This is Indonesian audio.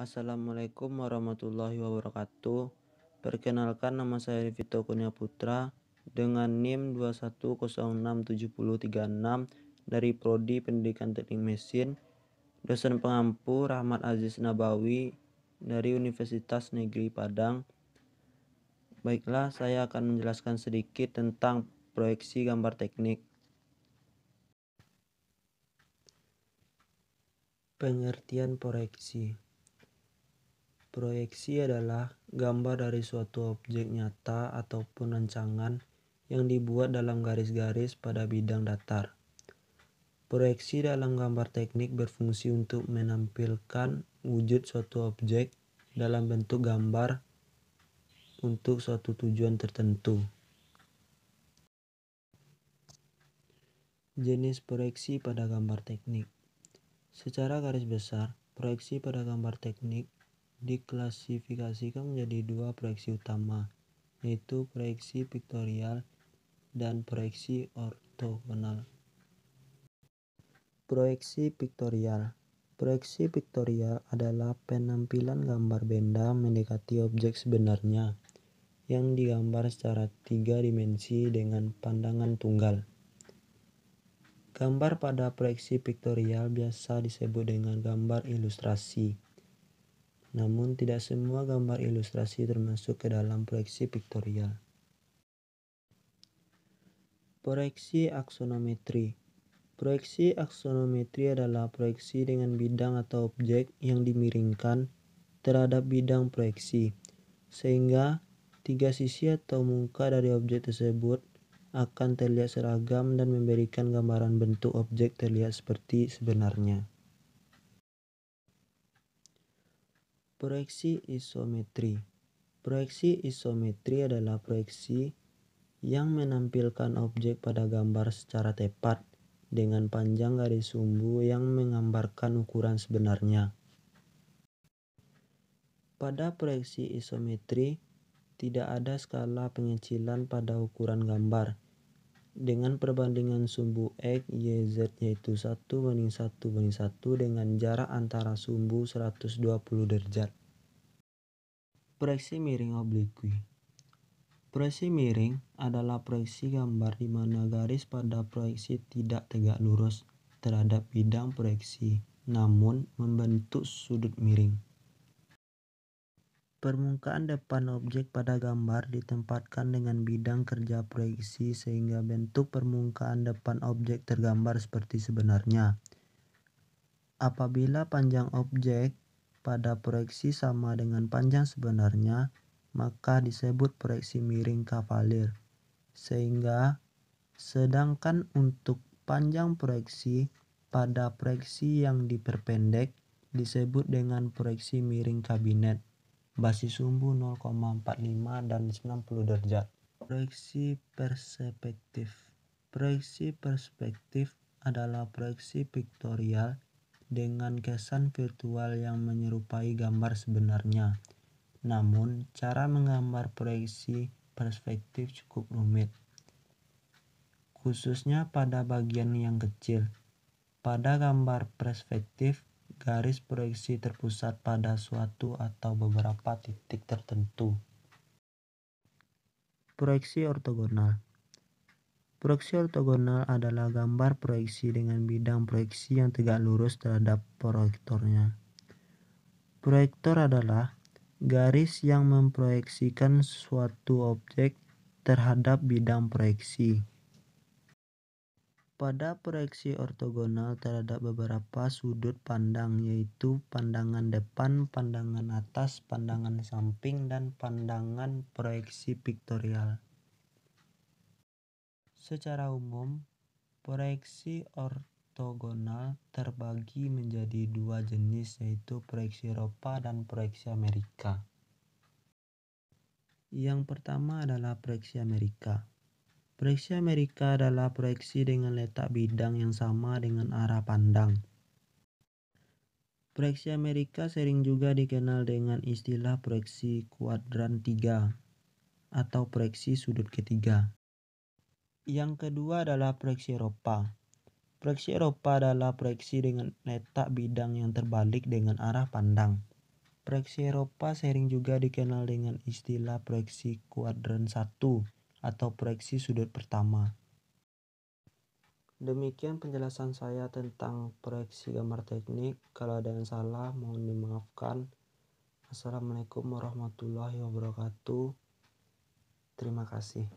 Assalamualaikum warahmatullahi wabarakatuh. Perkenalkan, nama saya Vito Kurnia Putra dengan NIM 2106736 dari Prodi Pendidikan Teknik Mesin, dosen pengampu Rahmat Aziz Nabawi dari Universitas Negeri Padang. Baiklah, saya akan menjelaskan sedikit tentang proyeksi gambar teknik. Pengertian proyeksi. Proyeksi adalah gambar dari suatu objek nyata ataupun rancangan yang dibuat dalam garis-garis pada bidang datar. Proyeksi dalam gambar teknik berfungsi untuk menampilkan wujud suatu objek dalam bentuk gambar untuk suatu tujuan tertentu. Jenis proyeksi pada gambar teknik. Secara garis besar, proyeksi pada gambar teknik diklasifikasikan menjadi dua proyeksi utama, yaitu proyeksi piktorial dan proyeksi ortogonal. Proyeksi piktorial. Proyeksi piktorial adalah penampilan gambar benda mendekati objek sebenarnya yang digambar secara 3 dimensi dengan pandangan tunggal. Gambar pada proyeksi piktorial biasa disebut dengan gambar ilustrasi. Namun tidak semua gambar ilustrasi termasuk ke dalam proyeksi piktorial. Proyeksi aksonometri. Proyeksi aksonometri adalah proyeksi dengan bidang atau objek yang dimiringkan terhadap bidang proyeksi, sehingga 3 sisi atau muka dari objek tersebut akan terlihat seragam dan memberikan gambaran bentuk objek terlihat seperti sebenarnya. Proyeksi isometri. Proyeksi isometri adalah proyeksi yang menampilkan objek pada gambar secara tepat dengan panjang garis sumbu yang menggambarkan ukuran sebenarnya. Pada proyeksi isometri, tidak ada skala pengecilan pada ukuran gambar dengan perbandingan sumbu X, Y, Z yaitu 1:1:1 dengan jarak antara sumbu 120 derajat. Proyeksi miring oblikui. Proyeksi miring adalah proyeksi gambar di mana garis pada proyeksi tidak tegak lurus terhadap bidang proyeksi, namun membentuk sudut miring. Permukaan depan objek pada gambar ditempatkan dengan bidang kerja proyeksi sehingga bentuk permukaan depan objek tergambar seperti sebenarnya. Apabila panjang objek pada proyeksi sama dengan panjang sebenarnya, maka disebut proyeksi miring kavalir. Sedangkan untuk panjang proyeksi pada proyeksi yang diperpendek disebut dengan proyeksi miring kabinet. Basis sumbu 0,45 dan 90 derajat. Proyeksi perspektif. Proyeksi perspektif adalah proyeksi piktorial dengan kesan virtual yang menyerupai gambar sebenarnya. Namun, cara menggambar proyeksi perspektif cukup rumit, khususnya pada bagian yang kecil. Pada gambar perspektif, garis proyeksi terpusat pada suatu atau beberapa titik tertentu. Proyeksi ortogonal. Proyeksi ortogonal adalah gambar proyeksi dengan bidang proyeksi yang tegak lurus terhadap proyektornya. Proyektor adalah garis yang memproyeksikan suatu objek terhadap bidang proyeksi. Pada proyeksi ortogonal terdapat beberapa sudut pandang, yaitu pandangan depan, pandangan atas, pandangan samping, dan pandangan proyeksi piktorial. Secara umum, proyeksi ortogonal terbagi menjadi dua jenis, yaitu proyeksi Eropa dan proyeksi Amerika. Yang pertama adalah proyeksi Amerika. Proyeksi Amerika adalah proyeksi dengan letak bidang yang sama dengan arah pandang. Proyeksi Amerika sering juga dikenal dengan istilah proyeksi kuadran 3 atau proyeksi sudut ketiga. Yang kedua adalah proyeksi Eropa. Proyeksi Eropa adalah proyeksi dengan letak bidang yang terbalik dengan arah pandang. Proyeksi Eropa sering juga dikenal dengan istilah proyeksi kuadran 1 atau proyeksi sudut pertama. Demikian penjelasan saya tentang proyeksi gambar teknik. Kalau ada yang salah, mohon dimaafkan. Assalamualaikum warahmatullahi wabarakatuh. Terima kasih.